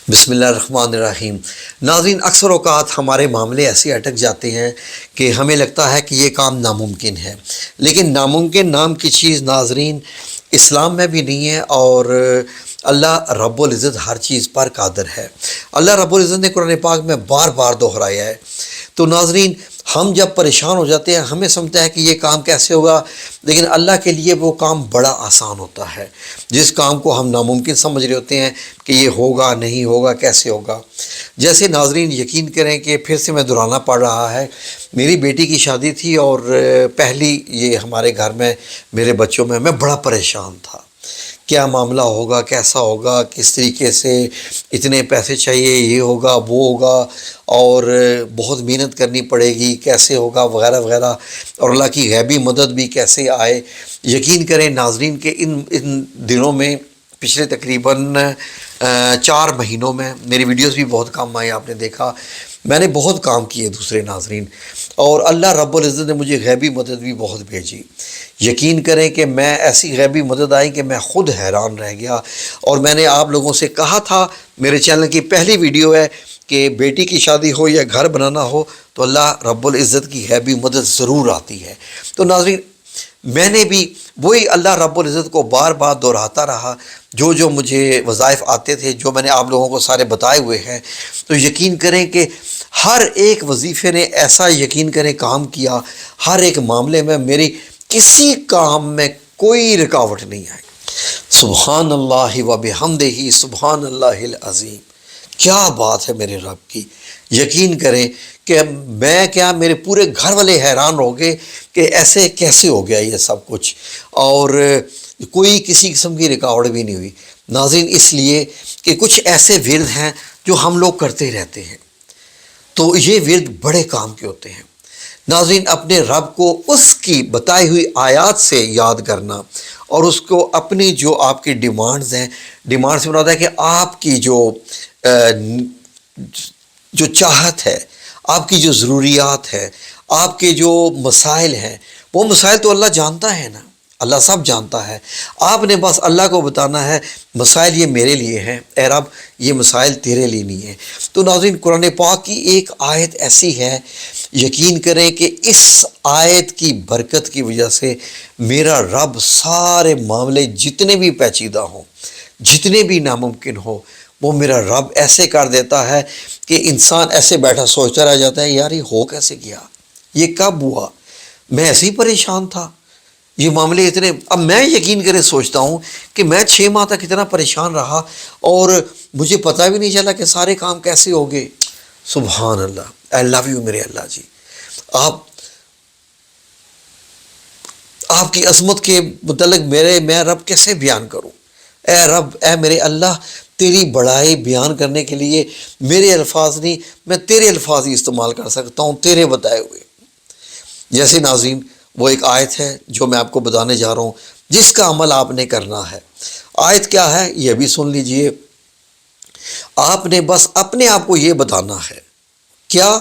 بسم اللہ الرحمن الرحیم۔ ناظرین، اکثر اوقات ہمارے معاملے ایسے اٹک جاتے ہیں کہ ہمیں لگتا ہے کہ یہ کام ناممکن ہے، لیکن ناممکن نام کی چیز ناظرین اسلام میں بھی نہیں ہے، اور اللہ رب العزت ہر چیز پر قادر ہے۔ اللہ رب العزت نے قرآن پاک میں بار بار دہرایا ہے۔ تو ناظرین، ہم جب پریشان ہو جاتے ہیں، ہمیں سمجھتا ہے کہ یہ کام کیسے ہوگا، لیکن اللہ کے لیے وہ کام بڑا آسان ہوتا ہے۔ جس کام کو ہم ناممکن سمجھ رہے ہوتے ہیں کہ یہ ہوگا نہیں ہوگا کیسے ہوگا، جیسے ناظرین یقین کریں کہ پھر سے میں دہرانا پڑ رہا ہے، میری بیٹی کی شادی تھی اور پہلی یہ ہمارے گھر میں میرے بچوں میں بڑا پریشان تھا، کیا معاملہ ہوگا، کیسا ہوگا، کس طریقے سے، اتنے پیسے چاہیے، یہ ہوگا وہ ہوگا، اور بہت محنت کرنی پڑے گی، کیسے ہوگا وغیرہ وغیرہ، اور اللہ کی غیبی مدد بھی کیسے آئے۔ یقین کریں ناظرین کہ ان دنوں میں پچھلے تقریباً 4 مہینوں میں میری ویڈیوز بھی بہت کام آئی، آپ نے دیکھا میں نے بہت کام کیے دوسرے ناظرین، اور اللہ رب العزت نے مجھے غیبی مدد بھی بہت بھیجی۔ یقین کریں کہ میں ایسی غیبی مدد آئی کہ میں خود حیران رہ گیا، اور میں نے آپ لوگوں سے کہا تھا، میرے چینل کی پہلی ویڈیو ہے کہ بیٹی کی شادی ہو یا گھر بنانا ہو تو اللہ رب العزت کی غیبی مدد ضرور آتی ہے۔ تو ناظرین، میں نے بھی وہی اللہ رب العزت کو بار بار دہراتا رہا، جو مجھے وظائف آتے تھے، جو میں نے آپ لوگوں کو سارے بتائے ہوئے ہیں، تو یقین کریں کہ ہر ایک وظیفے نے ایسا یقین کریں کام کیا، ہر ایک معاملے میں میری کسی کام میں کوئی رکاوٹ نہیں آئی۔ سبحان اللہ و بحمدہ، سبحان اللہ العظیم، کیا بات ہے میرے رب کی۔ یقین کریں کہ میں کیا، میرے پورے گھر والے حیران ہو گئے کہ ایسے کیسے ہو گیا یہ سب کچھ، اور کوئی کسی قسم کی رکاوٹ بھی نہیں ہوئی ناظرین، اس لیے کہ کچھ ایسے ورد ہیں جو ہم لوگ کرتے رہتے ہیں، تو یہ ورد بڑے کام کے ہوتے ہیں ناظرین۔ اپنے رب کو اس کی بتائی ہوئی آیات سے یاد کرنا، اور اس کو اپنی جو آپ کی ڈیمانڈز ہیں، ڈیمانڈ سے مراد ہے کہ آپ کی جو چاہت ہے، آپ کی جو ضروریات ہے، آپ کے جو مسائل ہیں، وہ مسائل تو اللہ جانتا ہے نا، اللہ سب جانتا ہے۔ آپ نے بس اللہ کو بتانا ہے مسائل یہ میرے لیے ہیں، اے رب یہ مسائل تیرے لیے نہیں ہیں۔ تو ناظرین، قرآن پاک کی ایک آیت ایسی ہے، یقین کریں کہ اس آیت کی برکت کی وجہ سے میرا رب سارے معاملے جتنے بھی پیچیدہ ہوں، جتنے بھی ناممکن ہو، وہ میرا رب ایسے کر دیتا ہے کہ انسان ایسے بیٹھا سوچتا رہ جاتا ہے، یار یہ ہو کیسے گیا، یہ کب ہوا، میں ایسے ہی پریشان تھا، یہ معاملے اتنے۔ اب میں یقین کرے سوچتا ہوں کہ میں 6 ماہ تک اتنا پریشان رہا اور مجھے پتہ بھی نہیں چلا کہ سارے کام کیسے ہو گئے۔ سبحان اللہ، آئی لو یو میرے اللہ جی، آپ کی عظمت کے متعلق میں رب کیسے بیان کروں۔ اے رب، اے میرے اللہ، تیری بڑائی بیان کرنے کے لیے میرے الفاظ نہیں، میں تیرے الفاظ ہی استعمال کر سکتا ہوں، تیرے بتائے ہوئے۔ جیسے ناظرین، وہ ایک آیت ہے جو میں آپ کو بتانے جا رہا ہوں، جس کا عمل آپ نے کرنا ہے۔ آیت کیا ہے یہ بھی سن لیجئے۔ آپ نے بس اپنے آپ کو یہ بتانا ہے، کیا؟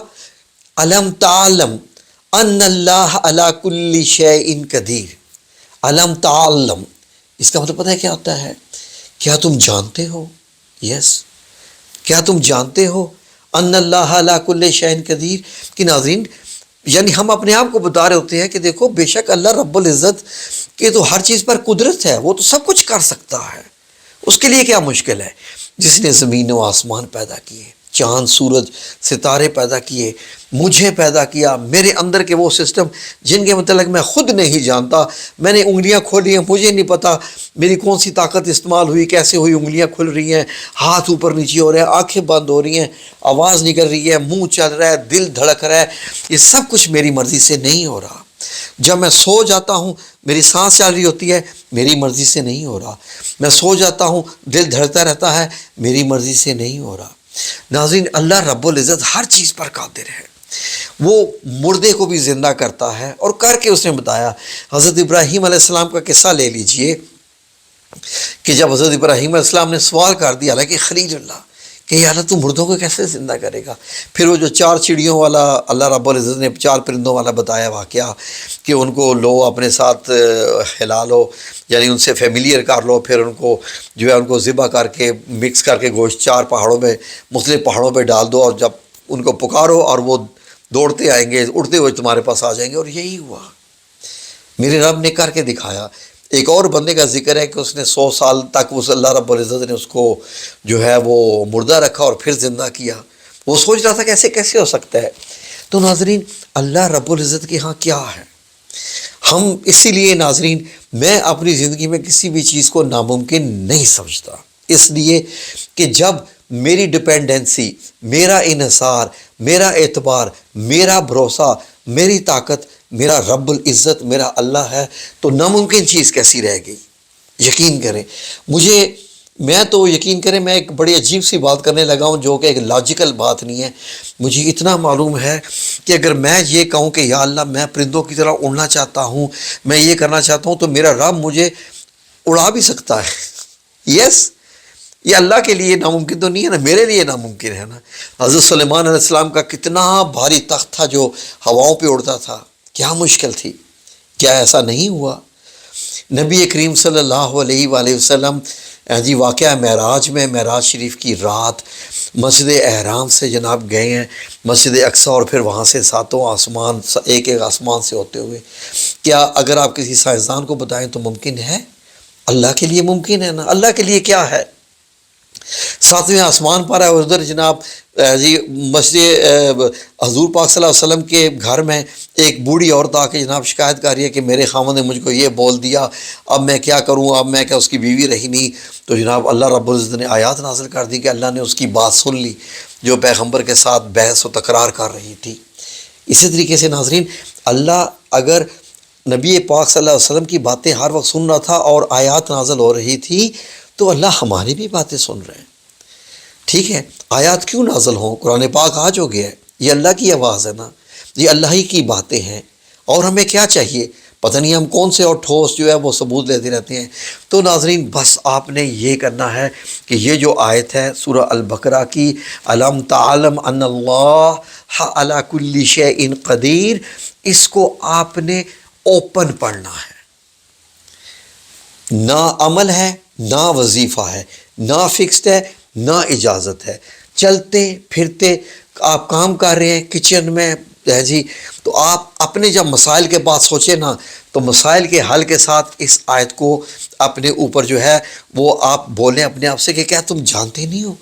الم تعلم ان اللہ علی کل شیء قدیر۔ الم تعلم، اس کا مطلب پتہ ہے کیا ہوتا ہے؟ کیا تم جانتے ہو؟ یس، کیا تم جانتے ہو ان اللہ علی کل شیء قدیر؟ کہ ناظرین، یعنی ہم اپنے آپ کو بتا رہے ہوتے ہیں کہ دیکھو بے شک اللہ رب العزت کے تو ہر چیز پر قدرت ہے، وہ تو سب کچھ کر سکتا ہے، اس کے لیے کیا مشکل ہے؟ جس نے زمین و آسمان پیدا کیے، چاند سورج ستارے پیدا کیے، مجھے پیدا کیا، میرے اندر کے وہ سسٹم جن کے متعلق میں خود نہیں جانتا، میں نے انگلیاں کھولی ہیں، مجھے نہیں پتا میری کون سی طاقت استعمال ہوئی، کیسے ہوئی، انگلیاں کھل رہی ہیں، ہاتھ اوپر نیچے ہو رہے ہیں، آنکھیں بند ہو رہی ہیں، آواز نکل رہی ہے، منہ چل رہا ہے، دل دھڑک رہا ہے، یہ سب کچھ میری مرضی سے نہیں ہو رہا۔ جب میں سو جاتا ہوں، میری سانس چل رہی ہوتی ہے، میری مرضی سے نہیں ہو رہا۔ میں سو جاتا ہوں، دل دھڑکتا رہتا ہے، میری مرضی سے نہیں ہو رہا۔ ناظرین، اللہ رب العزت ہر چیز پر قادر ہے، وہ مردے کو بھی زندہ کرتا ہے، اور کر کے اس نے بتایا۔ حضرت ابراہیم علیہ السلام کا قصہ لے لیجئے کہ جب حضرت ابراہیم علیہ السلام نے سوال کر دیا، حالانکہ خلیل اللہ کہ یا اللہ تو مردوں کو کیسے زندہ کرے گا. پھر وہ جو 4 چڑیوں والا اللہ رب العزت نے 4 پرندوں والا بتایا واقعہ کہ ان کو لو اپنے ساتھ ہلا لو، یعنی ان سے فیملیئر کر لو، پھر ان کو جو ہے ان کو ذبح کر کے مکس کر کے گوشت 4 پہاڑوں میں مختلف پہاڑوں پہ ڈال دو، اور جب ان کو پکارو اور وہ دوڑتے آئیں گے، اڑتے ہوئے تمہارے پاس آ جائیں گے. اور یہی ہوا، میرے رب نے کر کے دکھایا. ایک اور بندے کا ذکر ہے کہ اس نے 100 سال تک اس اللہ رب العزت نے اس کو جو ہے وہ مردہ رکھا اور پھر زندہ کیا. وہ سوچ رہا تھا کیسے کیسے ہو سکتا ہے. تو ناظرین اللہ رب العزت کے ہاں کیا ہے. ہم اسی لیے ناظرین میں اپنی زندگی میں کسی بھی چیز کو ناممکن نہیں سمجھتا، اس لیے کہ جب میری ڈپینڈنسی، میرا انحصار، میرا اعتبار، میرا بھروسہ، میری طاقت میرا رب العزت میرا اللہ ہے، تو ناممکن چیز کیسی رہ گئی. یقین کریں میں تو یقین کریں میں ایک بڑی عجیب سی بات کرنے لگا ہوں جو کہ ایک لاجیکل بات نہیں ہے. مجھے اتنا معلوم ہے کہ اگر میں یہ کہوں کہ یا اللہ میں پرندوں کی طرح اڑنا چاہتا ہوں، میں یہ کرنا چاہتا ہوں، تو میرا رب مجھے اڑا بھی سکتا ہے. یس، یہ اللہ کے لیے ناممکن تو نہیں ہے نا، میرے لیے ناممکن ہے نا. حضرت سلیمان علیہ السلام کا کتنا بھاری تخت تھا جو ہواؤں پہ اڑتا تھا، کیا مشکل تھی. کیا ایسا نہیں ہوا؟ نبی کریم صلی اللہ علیہ وآلہ وسلم جی واقعہ معراج میں، معراج شریف کی رات مسجد احرام سے جناب گئے ہیں مسجد اقصی، اور پھر وہاں سے 7 آسمان ایک آسمان سے ہوتے ہوئے. کیا اگر آپ کسی سائنسدان کو بتائیں تو ممکن ہے؟ اللہ کے لیے ممکن ہے نا. اللہ کے لیے کیا ہے؟ 7ویں آسمان پر ہے، ادھر جناب جی مسجد حضور پاک صلی اللہ علیہ وسلم کے گھر میں ایک بوڑھی عورت آ کے جناب شکایت کر رہی ہے کہ میرے خاوند نے مجھ کو یہ بول دیا، اب میں کیا کروں، اب میں کیا اس کی بیوی رہی نہیں. تو جناب اللہ رب العزت نے آیات نازل کر دی کہ اللہ نے اس کی بات سن لی جو پیغمبر کے ساتھ بحث و تکرار کر رہی تھی. اسی طریقے سے ناظرین اللہ اگر نبی پاک صلی اللہ علیہ وسلم کی باتیں ہر وقت سن رہا تھا اور آیات نازل ہو رہی تھی، تو اللہ ہماری بھی باتیں سن رہے ہیں. ٹھیک ہے، آیات کیوں نازل ہوں؟ قرآن پاک آج ہو گیا ہے، یہ اللہ کی آواز ہے نا، یہ اللہ ہی کی باتیں ہیں. اور ہمیں کیا چاہیے؟ پتہ نہیں ہم کون سے اور ٹھوس جو ہے وہ ثبوت لیتے رہتے ہیں. تو ناظرین بس آپ نے یہ کرنا ہے کہ یہ جو آیت ہے سورہ البقرہ کی، الم تعلم ان اللہ علی کل شیء قدیر، اس کو آپ نے اوپن پڑھنا ہے. نہ عمل ہے، نہ وظیفہ ہے، نہ فکسڈ ہے، نہ اجازت ہے. چلتے پھرتے آپ کام کر رہے ہیں کچن میں ہے جی، تو آپ اپنے جب مسائل کے بعد سوچیں نا، تو مسائل کے حل کے ساتھ اس آیت کو اپنے اوپر جو ہے وہ آپ بولیں اپنے آپ سے کہ کیا تم جانتے نہیں ہو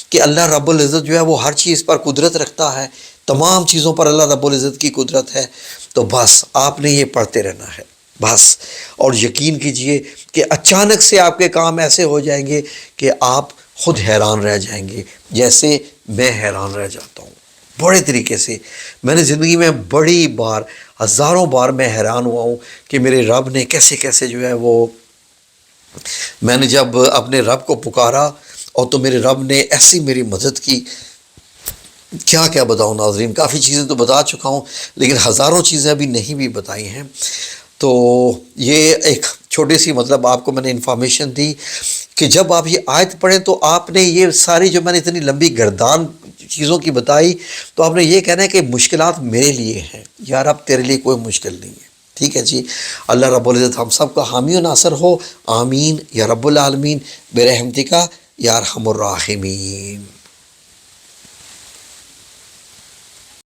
کہ اللہ رب العزت جو ہے وہ ہر چیز پر قدرت رکھتا ہے، تمام چیزوں پر اللہ رب العزت کی قدرت ہے. تو بس آپ نے یہ پڑھتے رہنا ہے بس. اور یقین کیجئے کہ اچانک سے آپ کے کام ایسے ہو جائیں گے کہ آپ خود حیران رہ جائیں گے، جیسے میں حیران رہ جاتا ہوں. بڑے طریقے سے میں نے زندگی میں بڑی بار، ہزاروں بار میں حیران ہوا ہوں کہ میرے رب نے کیسے کیسے جو ہے وہ، میں نے جب اپنے رب کو پکارا اور تو میرے رب نے ایسی میری مدد کی. کیا کیا بتاؤں ناظرین، کافی چیزیں تو بتا چکا ہوں لیکن ہزاروں چیزیں ابھی نہیں بھی بتائی ہیں. تو یہ ایک چھوٹی سی مطلب آپ کو میں نے انفارمیشن دی کہ جب آپ یہ آیت پڑھیں تو آپ نے یہ ساری جو میں نے اتنی لمبی گردان چیزوں کی بتائی، تو آپ نے یہ کہنا ہے کہ مشکلات میرے لیے ہیں، یار اب تیرے لیے کوئی مشکل نہیں ہے. ٹھیک ہے جی. اللہ رب العزت ہم سب کا حامی و ناصر ہو، آمین یا رب العالمین برحمتک یا ارحم الراحمین.